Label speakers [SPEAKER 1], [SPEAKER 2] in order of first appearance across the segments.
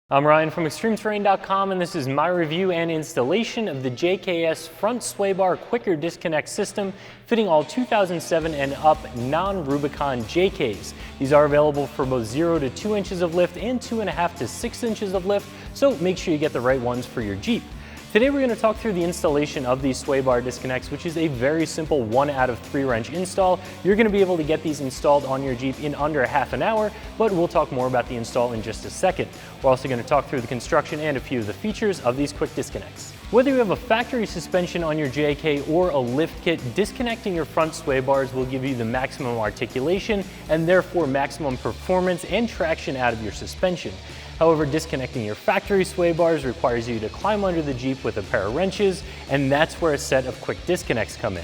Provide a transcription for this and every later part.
[SPEAKER 1] I'm Ryan from ExtremeTerrain.com, and this is my review and installation of the JKS front Swaybar Quicker Disconnect System fitting all 2007 and up non-Rubicon JKs. These are available for both 0 to 2 inches of lift and 2.5 to 6 inches of lift, so make sure you get the right ones for your Jeep. Today we're going to talk through the installation of these Swaybar disconnects, which is a very simple 1 out of 3 wrench install. You're going to be able to get these installed on your Jeep in under half an hour, but we'll talk more about the install in just a second. We're also going to talk through the construction and a few of the features of these quick disconnects. Whether you have a factory suspension on your JK or a lift kit, disconnecting your front sway bars will give you the maximum articulation and therefore maximum performance and traction out of your suspension. However, disconnecting your factory sway bars requires you to climb under the Jeep with a pair of wrenches, and that's where a set of quick disconnects come in.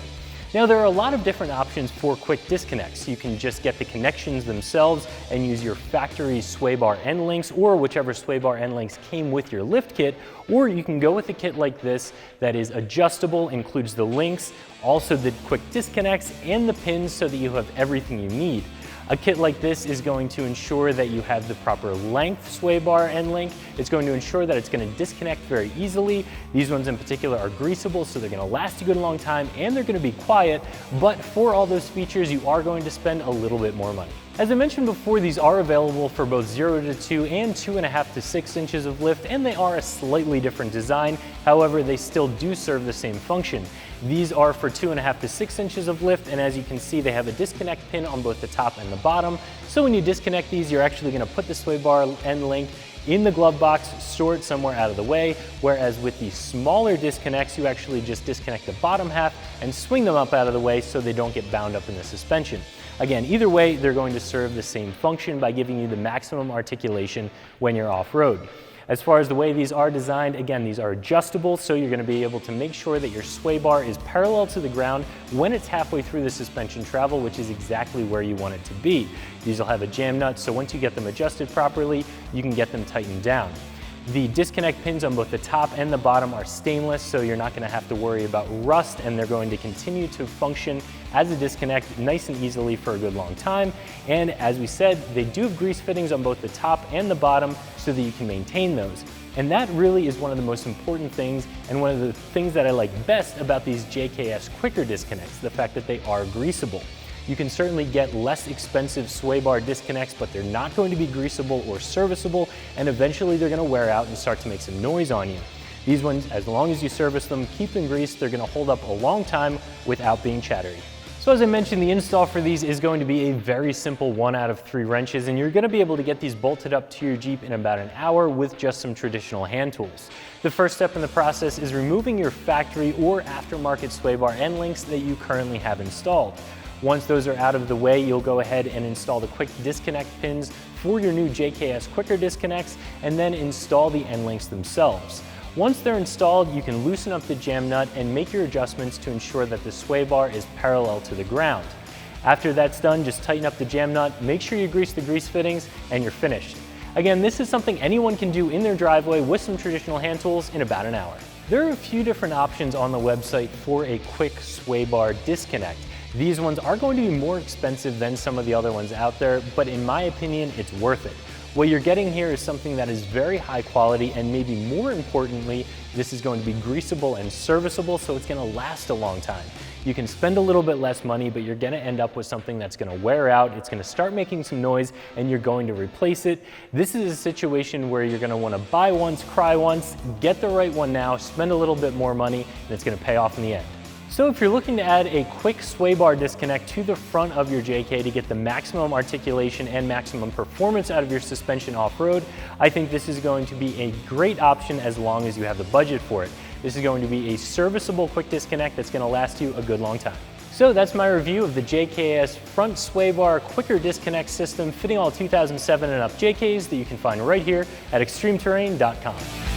[SPEAKER 1] Now, there are a lot of different options for quick disconnects. You can just get the connections themselves and use your factory sway bar end links or whichever sway bar end links came with your lift kit, or you can go with a kit like this that is adjustable, includes the links, also the quick disconnects and the pins so that you have everything you need. A kit like this is going to ensure that you have the proper length sway bar end link. It's going to ensure that it's going to disconnect very easily. These ones in particular are greasable, so they're going to last a good long time and they're going to be quiet, but for all those features you are going to spend a little bit more money. As I mentioned before, these are available for both 0 to 2 and 2.5 to 6 inches of lift, and they are a slightly different design. However, they still do serve the same function. These are for 2.5 to 6 inches of lift, and as you can see, they have a disconnect pin on both the top and the bottom. So when you disconnect these, you're actually going to put the sway bar end link in the glove box, store it somewhere out of the way, whereas with the smaller disconnects, you actually just disconnect the bottom half and swing them up out of the way so they don't get bound up in the suspension. Again, either way, they're going to serve the same function by giving you the maximum articulation when you're off-road. As far as the way these are designed, again, these are adjustable, so you're going to be able to make sure that your sway bar is parallel to the ground when it's halfway through the suspension travel, which is exactly where you want it to be. These will have a jam nut, so once you get them adjusted properly, you can get them tightened down. The disconnect pins on both the top and the bottom are stainless, so you're not going to have to worry about rust, and they're going to continue to function as a disconnect nice and easily for a good long time. And as we said, they do have grease fittings on both the top and the bottom so that you can maintain those. And that really is one of the most important things, and one of the things that I like best about these JKS quicker disconnects, the fact that they are greasable. You can certainly get less expensive sway bar disconnects, but they're not going to be greasable or serviceable, and eventually they're going to wear out and start to make some noise on you. These ones, as long as you service them, keep them greased, they're going to hold up a long time without being chattery. So as I mentioned, the install for these is going to be a very simple 1 out of 3 wrenches, and you're going to be able to get these bolted up to your Jeep in about an hour with just some traditional hand tools. The first step in the process is removing your factory or aftermarket sway bar end links that you currently have installed. Once those are out of the way, you'll go ahead and install the quick disconnect pins for your new JKS quicker disconnects, and then install the end links themselves. Once they're installed, you can loosen up the jam nut and make your adjustments to ensure that the sway bar is parallel to the ground. After that's done, just tighten up the jam nut, make sure you grease the grease fittings, and you're finished. Again, this is something anyone can do in their driveway with some traditional hand tools in about an hour. There are a few different options on the website for a quick sway bar disconnect. These ones are going to be more expensive than some of the other ones out there, but in my opinion, it's worth it. What you're getting here is something that is very high quality, and maybe more importantly, this is going to be greasable and serviceable, so it's going to last a long time. You can spend a little bit less money, but you're going to end up with something that's going to wear out, it's going to start making some noise, and you're going to replace it. This is a situation where you're going to want to buy once, cry once, get the right one now, spend a little bit more money, and it's going to pay off in the end. So if you're looking to add a quick sway bar disconnect to the front of your JK to get the maximum articulation and maximum performance out of your suspension off-road, I think this is going to be a great option as long as you have the budget for it. This is going to be a serviceable quick disconnect that's going to last you a good long time. So that's my review of the JKS front sway bar quicker disconnect system fitting all 2007 and up JKs that you can find right here at ExtremeTerrain.com.